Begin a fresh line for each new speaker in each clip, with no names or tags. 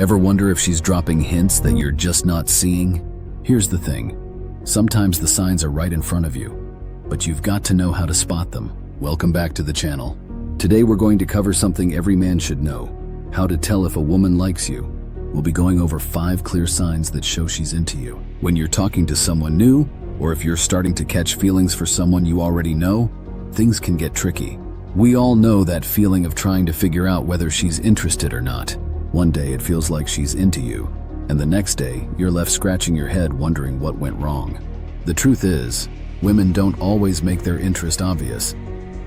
Ever wonder if she's dropping hints that you're just not seeing? Here's the thing. Sometimes the signs are right in front of you, but you've got to know how to spot them. Welcome back to the channel. Today we're going to cover something every man should know: how to tell if a woman likes you. We'll be going over 5 clear signs that show she's into you. When you're talking to someone new, or if you're starting to catch feelings for someone you already know, things can get tricky. We all know that feeling of trying to figure out whether she's interested or not. One day it feels like she's into you, and the next day you're left scratching your head wondering what went wrong. The truth is, women don't always make their interest obvious,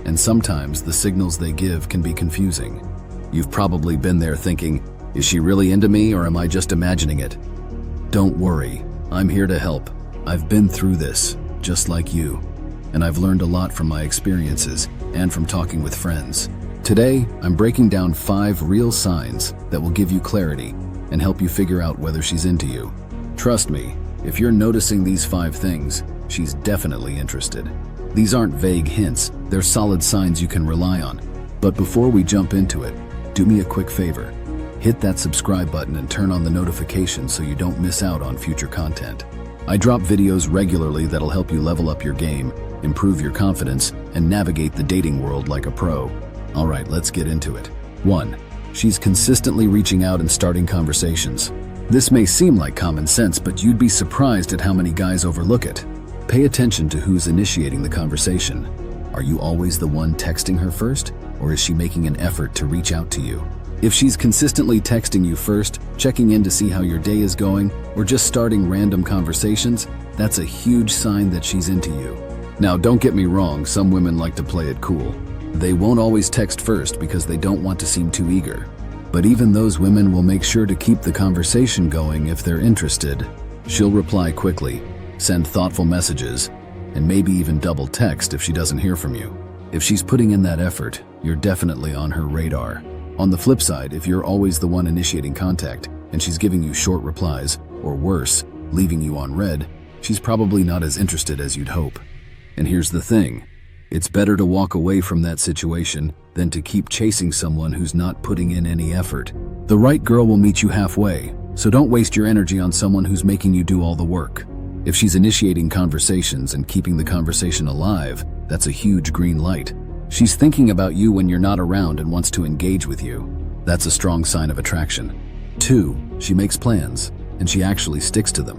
and sometimes the signals they give can be confusing. You've probably been there thinking, is she really into me or am I just imagining it? Don't worry, I'm here to help. I've been through this, just like you, and I've learned a lot from my experiences and from talking with friends. Today, I'm breaking down 5 real signs that will give you clarity and help you figure out whether she's into you. Trust me, if you're noticing these 5 things, she's definitely interested. These aren't vague hints, they're solid signs you can rely on. But before we jump into it, do me a quick favor. Hit that subscribe button and turn on the notifications so you don't miss out on future content. I drop videos regularly that'll help you level up your game, improve your confidence, and navigate the dating world like a pro. All right, let's get into it. 1. She's consistently reaching out and starting conversations. This may seem like common sense, but you'd be surprised at how many guys overlook it. Pay attention to who's initiating the conversation. Are you always the one texting her first, or is she making an effort to reach out to you? If she's consistently texting you first, checking in to see how your day is going, or just starting random conversations, that's a huge sign that she's into you. Now, don't get me wrong, some women like to play it cool. They won't always text first because they don't want to seem too eager. But even those women will make sure to keep the conversation going if they're interested. She'll reply quickly, send thoughtful messages, and maybe even double text if she doesn't hear from you. If she's putting in that effort, you're definitely on her radar. On the flip side, if you're always the one initiating contact and she's giving you short replies, or worse, leaving you on read, she's probably not as interested as you'd hope. And here's the thing. It's better to walk away from that situation than to keep chasing someone who's not putting in any effort. The right girl will meet you halfway, so don't waste your energy on someone who's making you do all the work. If she's initiating conversations and keeping the conversation alive, that's a huge green light. She's thinking about you when you're not around and wants to engage with you. That's a strong sign of attraction. 2. She makes plans, and she actually sticks to them.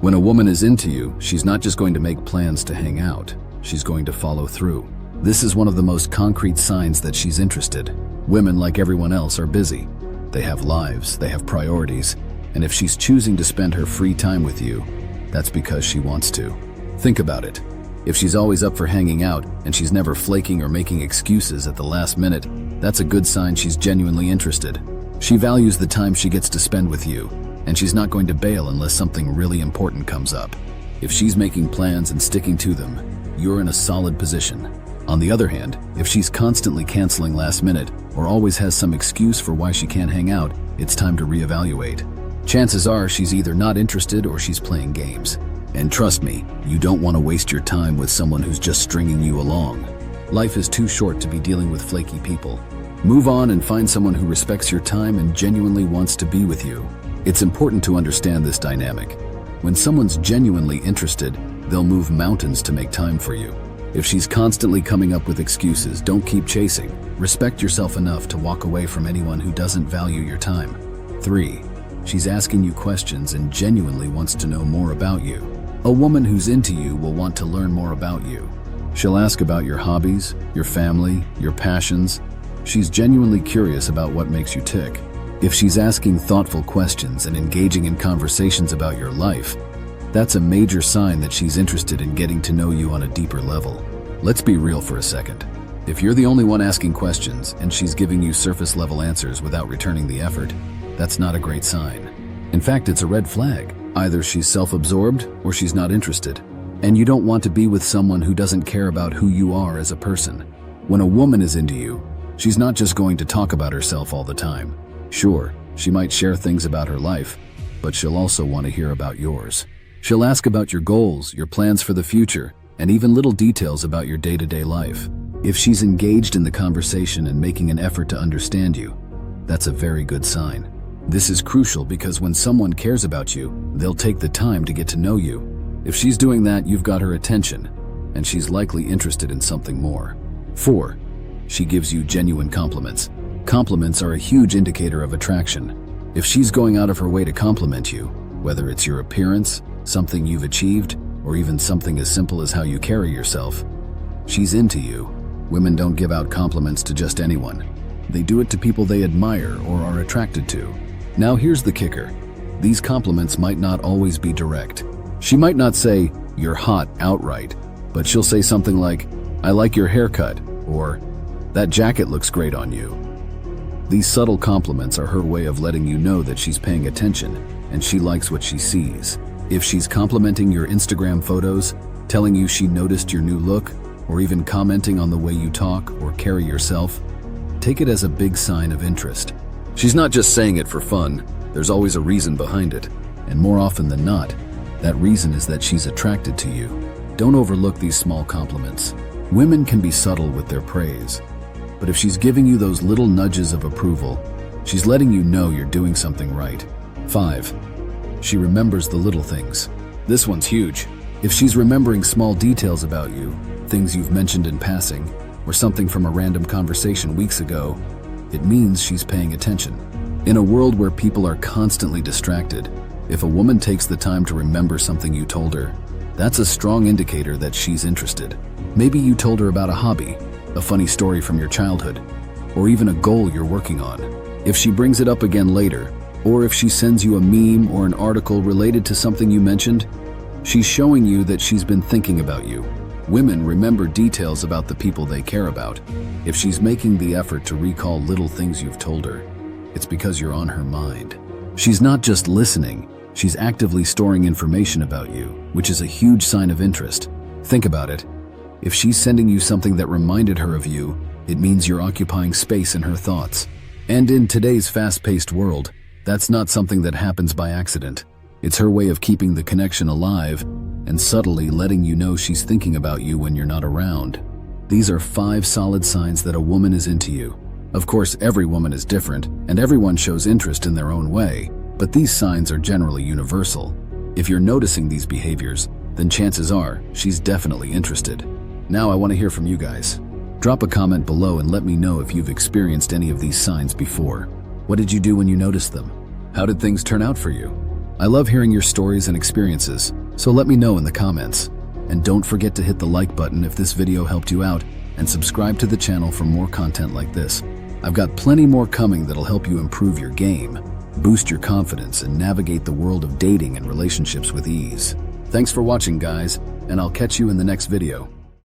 When a woman is into you, she's not just going to make plans to hang out. She's going to follow through. This is one of the most concrete signs that she's interested. Women, like everyone else, are busy. They have lives, they have priorities, and if she's choosing to spend her free time with you, that's because she wants to. Think about it. If she's always up for hanging out and she's never flaking or making excuses at the last minute, that's a good sign she's genuinely interested. She values the time she gets to spend with you, and she's not going to bail unless something really important comes up. If she's making plans and sticking to them, you're in a solid position. On the other hand, if she's constantly canceling last minute or always has some excuse for why she can't hang out, it's time to reevaluate. Chances are she's either not interested or she's playing games. And trust me, you don't want to waste your time with someone who's just stringing you along. Life is too short to be dealing with flaky people. Move on and find someone who respects your time and genuinely wants to be with you. It's important to understand this dynamic. When someone's genuinely interested, they'll move mountains to make time for you. If she's constantly coming up with excuses, don't keep chasing. Respect yourself enough to walk away from anyone who doesn't value your time. 3. She's asking you questions and genuinely wants to know more about you. A woman who's into you will want to learn more about you. She'll ask about your hobbies, your family, your passions. She's genuinely curious about what makes you tick. If she's asking thoughtful questions and engaging in conversations about your life, that's a major sign that she's interested in getting to know you on a deeper level. Let's be real for a second. If you're the only one asking questions and she's giving you surface-level answers without returning the effort, that's not a great sign. In fact, it's a red flag. Either she's self-absorbed or she's not interested. And you don't want to be with someone who doesn't care about who you are as a person. When a woman is into you, she's not just going to talk about herself all the time. Sure, she might share things about her life, but she'll also want to hear about yours. She'll ask about your goals, your plans for the future, and even little details about your day-to-day life. If she's engaged in the conversation and making an effort to understand you, that's a very good sign. This is crucial because when someone cares about you, they'll take the time to get to know you. If she's doing that, you've got her attention, and she's likely interested in something more. 4. She gives you genuine compliments. Compliments are a huge indicator of attraction. If she's going out of her way to compliment you, whether it's your appearance, something you've achieved, or even something as simple as how you carry yourself, she's into you. Women don't give out compliments to just anyone. They do it to people they admire or are attracted to. Now here's the kicker. These compliments might not always be direct. She might not say, "You're hot," outright, but she'll say something like, "I like your haircut," or "That jacket looks great on you." These subtle compliments are her way of letting you know that she's paying attention and she likes what she sees. If she's complimenting your Instagram photos, telling you she noticed your new look, or even commenting on the way you talk or carry yourself, take it as a big sign of interest. She's not just saying it for fun, there's always a reason behind it, and more often than not, that reason is that she's attracted to you. Don't overlook these small compliments. Women can be subtle with their praise, but if she's giving you those little nudges of approval, she's letting you know you're doing something right. 5. She remembers the little things. This one's huge. If she's remembering small details about you, things you've mentioned in passing, or something from a random conversation weeks ago, it means she's paying attention. In a world where people are constantly distracted, if a woman takes the time to remember something you told her, that's a strong indicator that she's interested. Maybe you told her about a hobby, a funny story from your childhood, or even a goal you're working on. If she brings it up again later, or if she sends you a meme or an article related to something you mentioned, she's showing you that she's been thinking about you. Women remember details about the people they care about. If she's making the effort to recall little things you've told her, it's because you're on her mind. She's not just listening, she's actively storing information about you, which is a huge sign of interest. Think about it. If she's sending you something that reminded her of you, it means you're occupying space in her thoughts. And in today's fast-paced world, that's not something that happens by accident. It's her way of keeping the connection alive and subtly letting you know she's thinking about you when you're not around. These are 5 solid signs that a woman is into you. Of course, every woman is different, and everyone shows interest in their own way, but these signs are generally universal. If you're noticing these behaviors, then chances are she's definitely interested. Now I want to hear from you guys. Drop a comment below and let me know if you've experienced any of these signs before. What did you do when you noticed them? How did things turn out for you? I love hearing your stories and experiences, so let me know in the comments. And don't forget to hit the like button if this video helped you out, and subscribe to the channel for more content like this. I've got plenty more coming that'll help you improve your game, boost your confidence, and navigate the world of dating and relationships with ease. Thanks for watching, guys, and I'll catch you in the next video.